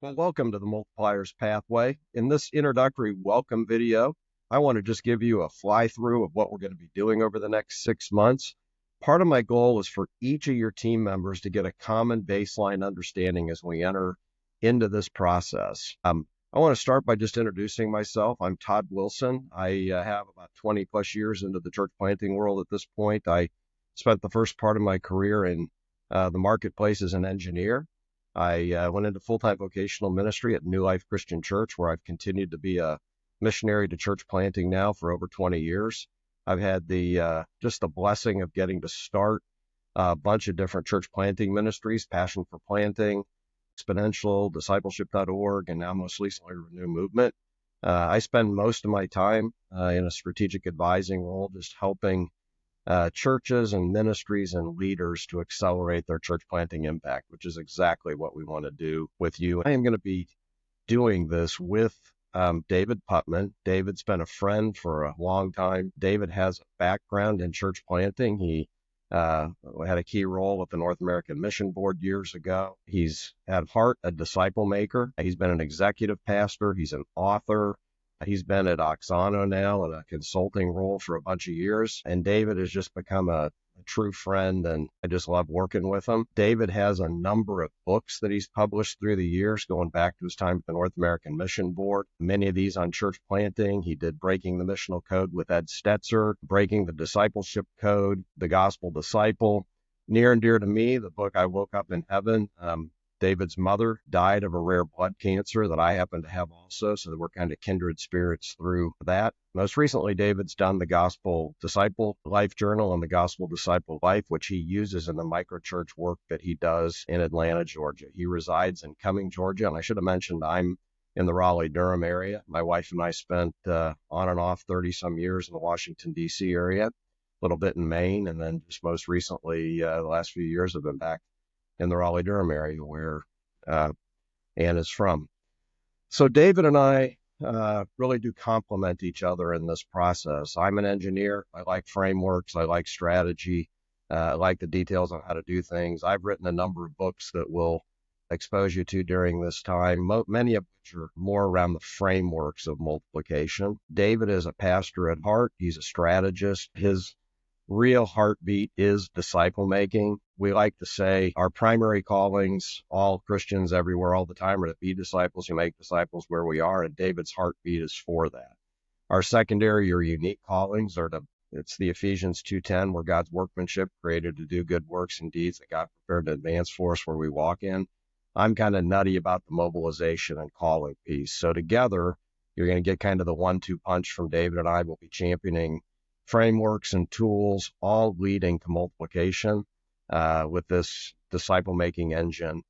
Well, welcome to the Multipliers Pathway. In this introductory welcome video, I want to just give you a fly-through of what we're going to be doing over the next 6 months. Part of my goal is for each of your team members to get a common baseline understanding as we enter into this process. I want to start by just introducing myself. I'm Todd Wilson. I have about 20 plus years into the church planting world at this point. I spent the first part of my career in the marketplace as an engineer. I went into full-time vocational ministry at New Life Christian Church, where I've continued to be a missionary to church planting now for over 20 years. I've had just the blessing of getting to start a bunch of different church planting ministries: Passion for Planting, Exponential, Discipleship.org, and now most recently Renew Movement. I spend most of my time in a strategic advising role, just helping churches and ministries and leaders to accelerate their church planting impact, which is exactly what we want to do with you. I am going to be doing this with David Putman. David's been a friend for a long time. David has a background in church planting. He had a key role with the North American Mission Board years ago. He's at heart a disciple maker. He's been an executive pastor. He's an author. He's been at Oxano now in a consulting role for a bunch of years, and David has just become a true friend, and I just love working with him. David has a number of books that he's published through the years, going back to his time at the North American Mission Board. Many of these on church planting. He did Breaking the Missional Code with Ed Stetzer, Breaking the Discipleship Code, The Gospel Disciple. Near and dear to me, the book I Woke Up in Heaven. David's mother died of a rare blood cancer that I happen to have also, so that we're kind of kindred spirits through that. Most recently, David's done the Gospel Disciple Life Journal and the Gospel Disciple Life, which he uses in the microchurch work that he does in Atlanta, Georgia. He resides in Cumming, Georgia, and I should have mentioned I'm in the Raleigh-Durham area. My wife and I spent on and off 30-some years in the Washington, D.C. area, a little bit in Maine, and then just most recently, the last few years, I've been back in the Raleigh-Durham area where Ann is from. So David and I really do complement each other in this process. I'm an engineer. I like frameworks. I like strategy. I like the details on how to do things. I've written a number of books that we'll expose you to during this time, many of which are more around the frameworks of multiplication. David is a pastor at heart. He's a strategist. His real heartbeat is disciple making. We like to say our primary callings, all Christians everywhere all the time, are to be disciples who make disciples where we are, and David's heartbeat is for that. Our secondary or unique callings it's the Ephesians 2:10, where God's workmanship created to do good works and deeds that God prepared to advance for us where we walk in. I'm kind of nutty about the mobilization and calling piece. So together, you're going to get kind of the 1-2 punch from David, and I will be championing frameworks and tools, all leading to multiplication with this disciple-making engine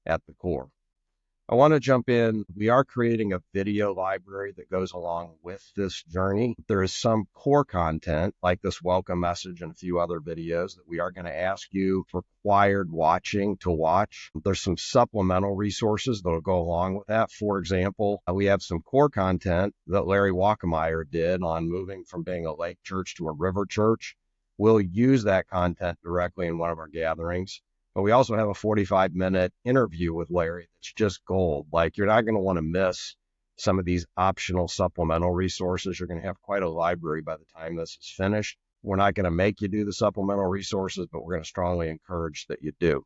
at the core. I want to jump in. We are creating a video library that goes along with this journey. There is some core content, like this welcome message and a few other videos, that we are going to ask you required watching to watch. There's some supplemental resources that will go along with that. For example, we have some core content that Larry Wackemeyer did on moving from being a lake church to a river church. We'll use that content directly in one of our gatherings. But we also have a 45-minute interview with Larry that's just gold. Like, you're not going to want to miss some of these optional supplemental resources. You're going to have quite a library by the time this is finished. We're not going to make you do the supplemental resources, but we're going to strongly encourage that you do.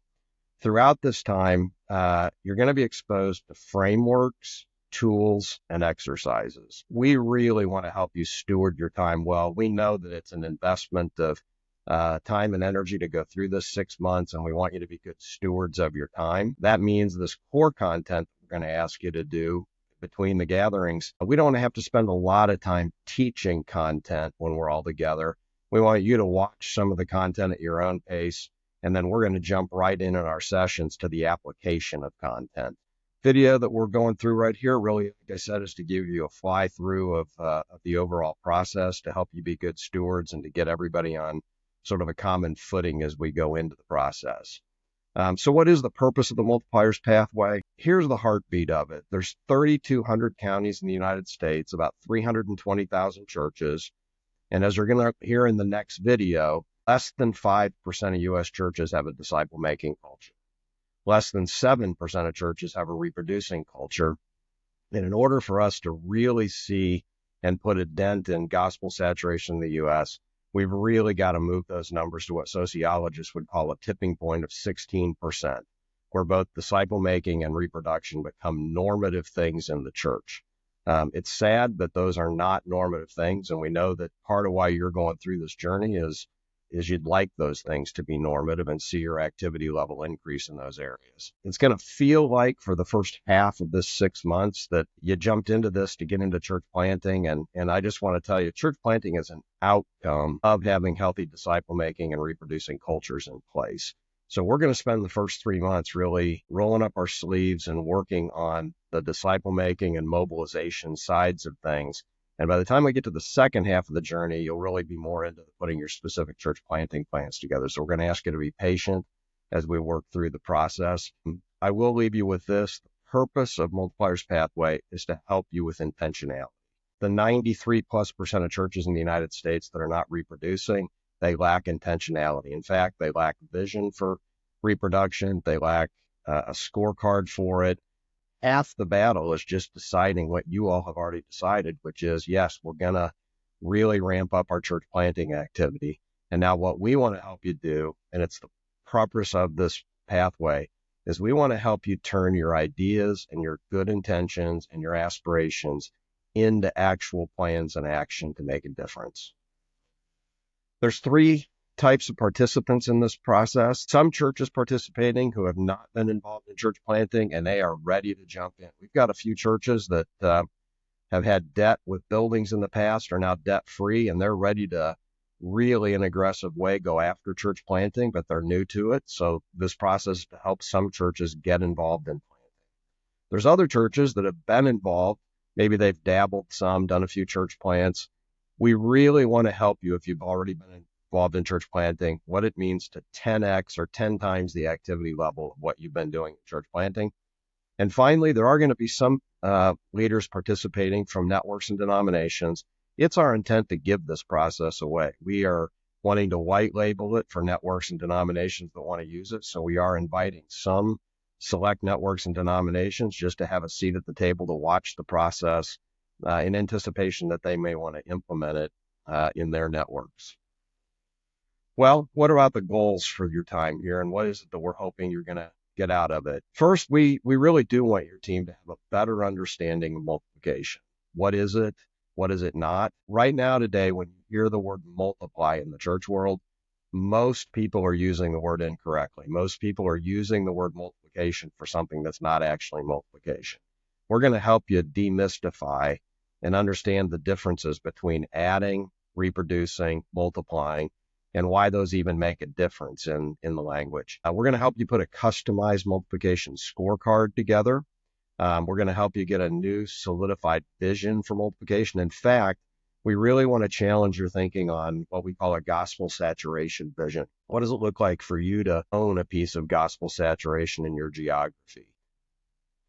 Throughout this time, you're going to be exposed to frameworks, tools, and exercises. We really want to help you steward your time well. We know that it's an investment of time and energy to go through this 6 months, and we want you to be good stewards of your time. That means this core content we're going to ask you to do between the gatherings, we don't want to have to spend a lot of time teaching content when we're all together. We want you to watch some of the content at your own pace, and then we're going to jump right in our sessions to the application of content. Video that we're going through right here, really, like I said, is to give you a fly through of the overall process, to help you be good stewards and to get everybody on sort of a common footing as we go into the process. So what is the purpose of the Multipliers Pathway? Here's the heartbeat of it. There's 3,200 counties in the United States, about 320,000 churches. And as you're going to hear in the next video, less than 5% of U.S. churches have a disciple-making culture. Less than 7% of churches have a reproducing culture. And in order for us to really see and put a dent in gospel saturation in the U.S., we've really got to move those numbers to what sociologists would call a tipping point of 16%, where both disciple making and reproduction become normative things in the church. It's sad that those are not normative things, and we know that part of why you're going through this journey is you'd like those things to be normative and see your activity level increase in those areas. It's going to feel like for the first half of this 6 months that you jumped into this to get into church planting. And I just want to tell you, church planting is an outcome of having healthy disciple making and reproducing cultures in place. So we're going to spend the first 3 months really rolling up our sleeves and working on the disciple making and mobilization sides of things. And by the time we get to the second half of the journey, you'll really be more into putting your specific church planting plans together. So we're going to ask you to be patient as we work through the process. I will leave you with this. The purpose of Multipliers Pathway is to help you with intentionality. The 93+% of churches in the United States that are not reproducing, they lack intentionality. In fact, they lack vision for reproduction. They lack a scorecard for it. Half the battle is just deciding what you all have already decided, which is, yes, we're going to really ramp up our church planting activity. And now what we want to help you do, and it's the purpose of this pathway, is we want to help you turn your ideas and your good intentions and your aspirations into actual plans and action to make a difference. There's 3 types of participants in this process. Some churches participating who have not been involved in church planting, and they are ready to jump in. We've got a few churches that have had debt with buildings in the past, are now debt-free, and they're ready to really in an aggressive way go after church planting, but they're new to it. So this process is to help some churches get involved in planting. There's other churches that have been involved. Maybe they've dabbled some, done a few church plants. We really want to help you if you've already been involved in church planting, what it means to 10x or 10 times the activity level of what you've been doing in church planting. And finally, there are going to be some leaders participating from networks and denominations. It's our intent to give this process away. We are wanting to white label it for networks and denominations that want to use it. So we are inviting some select networks and denominations just to have a seat at the table to watch the process in anticipation that they may want to implement it in their networks. Well, what about the goals for your time here, and what is it that we're hoping you're going to get out of it? First, we really do want your team to have a better understanding of multiplication. What is it? What is it not? Right now today, when you hear the word multiply in the church world, most people are using the word incorrectly. Most people are using the word multiplication for something that's not actually multiplication. We're going to help you demystify and understand the differences between adding, reproducing, multiplying, and why those even make a difference in the language. We're going to help you put a customized multiplication scorecard together. We're going to help you get a new solidified vision for multiplication. In fact, we really want to challenge your thinking on what we call a gospel saturation vision. What does it look like for you to own a piece of gospel saturation in your geography?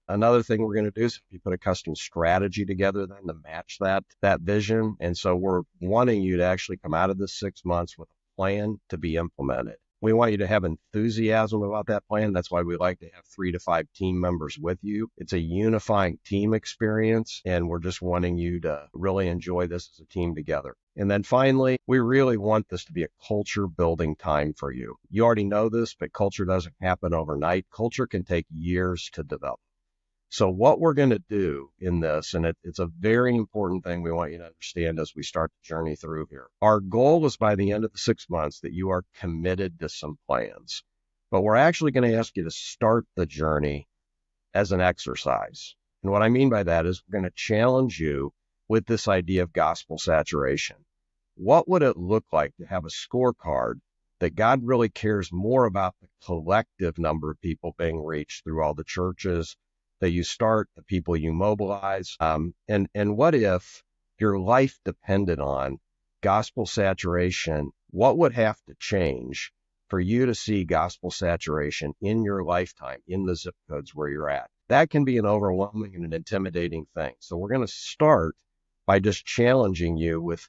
Another thing we're going to do is you put a custom strategy together then to match that vision. And so we're wanting you to actually come out of this 6 months with a plan to be implemented. We want you to have enthusiasm about that plan. That's why we like to have 3 to 5 team members with you. It's a unifying team experience, and we're just wanting you to really enjoy this as a team together. And then finally, we really want this to be a culture building time for you. You already know this, but culture doesn't happen overnight. Culture can take years to develop. So what we're going to do in this, and it's a very important thing we want you to understand as we start the journey through here. Our goal is by the end of the 6 months that you are committed to some plans. But we're actually going to ask you to start the journey as an exercise. And what I mean by that is we're going to challenge you with this idea of gospel saturation. What would it look like to have a scorecard that God really cares more about the collective number of people being reached through all the churches that you start, the people you mobilize, and what if your life depended on gospel saturation? What would have to change for you to see gospel saturation in your lifetime, in the zip codes where you're at? That can be an overwhelming and an intimidating thing. So we're going to start by just challenging you with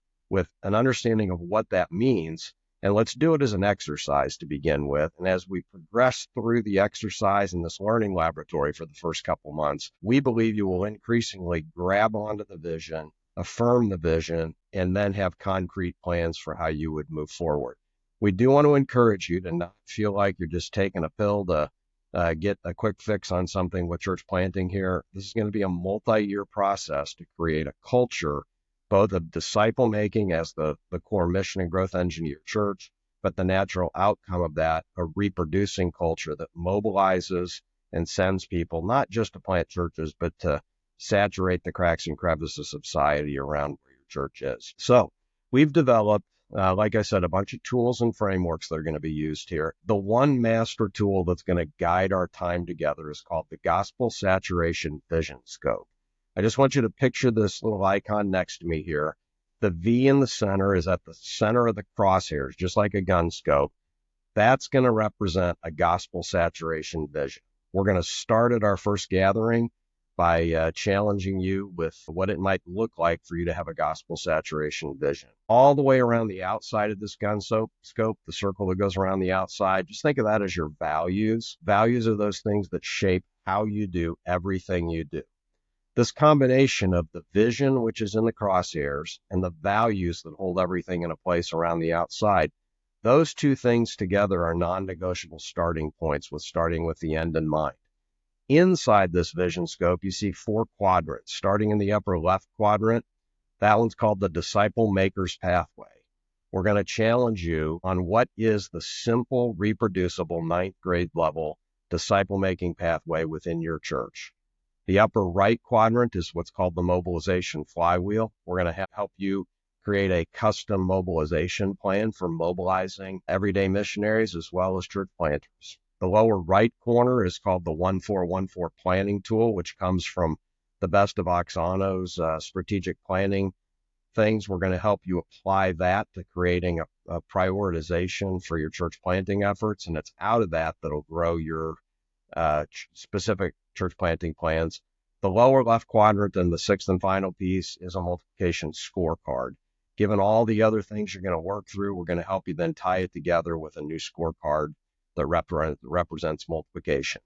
an understanding of what that means. And let's do it as an exercise to begin with. And as we progress through the exercise in this learning laboratory for the first couple months, we believe you will increasingly grab onto the vision, affirm the vision, and then have concrete plans for how you would move forward. We do want to encourage you to not feel like you're just taking a pill to get a quick fix on something with church planting here. This is going to be a multi-year process to create a culture both of disciple making as the core mission and growth engine of your church, but the natural outcome of that, a reproducing culture that mobilizes and sends people not just to plant churches, but to saturate the cracks and crevices of society around where your church is. So we've developed, like I said, a bunch of tools and frameworks that are going to be used here. The one master tool that's going to guide our time together is called the Gospel Saturation Vision Scope. I just want you to picture this little icon next to me here. The V in the center is at the center of the crosshairs, just like a gun scope. That's going to represent a gospel saturation vision. We're going to start at our first gathering by challenging you with what it might look like for you to have a gospel saturation vision. All the way around the outside of this gun scope, the circle that goes around the outside, just think of that as your values. Values are those things that shape how you do everything you do. This combination of the vision, which is in the crosshairs, and the values that hold everything in a place around the outside, those two things together are non-negotiable starting points, starting with the end in mind. Inside this vision scope, you see 4 quadrants. Starting in the upper left quadrant, that one's called the Disciple Maker's Pathway. We're going to challenge you on what is the simple, reproducible 9th grade level disciple-making pathway within your church. The upper right quadrant is what's called the mobilization flywheel. We're going to help you create a custom mobilization plan for mobilizing everyday missionaries as well as church planters. The lower right corner is called the 1414 planning tool, which comes from the best of Oksano's strategic planning things. We're going to help you apply that to creating a prioritization for your church planting efforts, and it's out of that that'll grow your specific church planting plans. The lower left quadrant and the 6th and final piece is a multiplication scorecard. Given all the other things you're going to work through, we're going to help you then tie it together with a new scorecard that represents multiplication.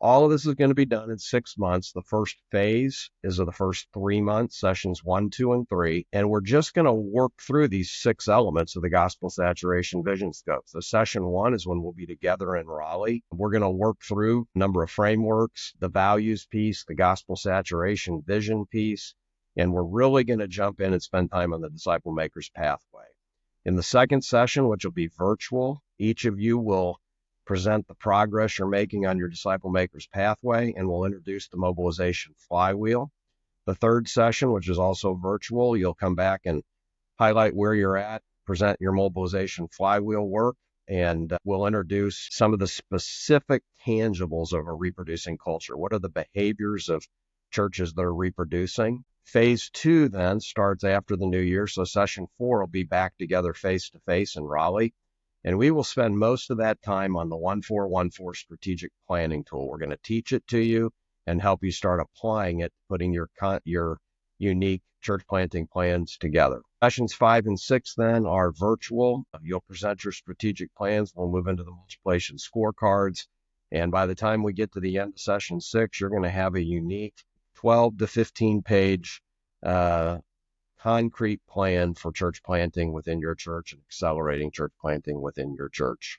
All of this is going to be done in 6 months. The first phase is of the first 3 months, sessions 1, 2, and 3. And we're just going to work through these 6 elements of the Gospel Saturation Vision Scope. So session 1 is when we'll be together in Raleigh. We're going to work through a number of frameworks, the values piece, the Gospel Saturation Vision piece, and we're really going to jump in and spend time on the Disciple Maker's Pathway. In the second session, which will be virtual, each of you will present the progress you're making on your Disciple Maker's Pathway, and we'll introduce the mobilization flywheel. The third session, which is also virtual, you'll come back and highlight where you're at, present your mobilization flywheel work, and we'll introduce some of the specific tangibles of a reproducing culture. What are the behaviors of churches that are reproducing? Phase 2 then starts after the new year, so session 4 will be back together face-to-face in Raleigh. And we will spend most of that time on the 1414 strategic planning tool. We're going to teach it to you and help you start applying it, putting your unique church planting plans together. Sessions 5 and 6 then are virtual. You'll present your strategic plans. We'll move into the multiplication scorecards. And by the time we get to the end of session 6, you're going to have a unique 12 to 15 page concrete plan for church planting within your church and accelerating church planting within your church.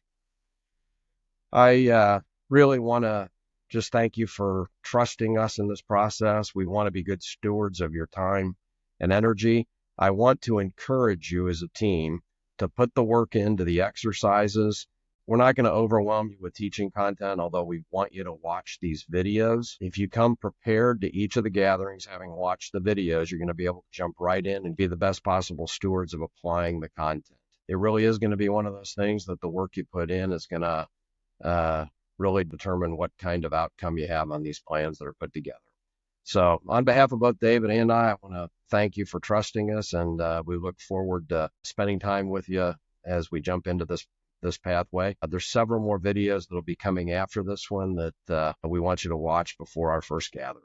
I really want to just thank you for trusting us in this process. We want to be good stewards of your time and energy. I want to encourage you as a team to put the work into the exercises. We're not going to overwhelm you with teaching content, although we want you to watch these videos. If you come prepared to each of the gatherings, having watched the videos, you're going to be able to jump right in and be the best possible stewards of applying the content. It really is going to be one of those things that the work you put in is going to really determine what kind of outcome you have on these plans that are put together. So on behalf of both David and I want to thank you for trusting us, and we look forward to spending time with you as we jump into this pathway. There's several more videos that'll be coming after this one that we want you to watch before our first gathering.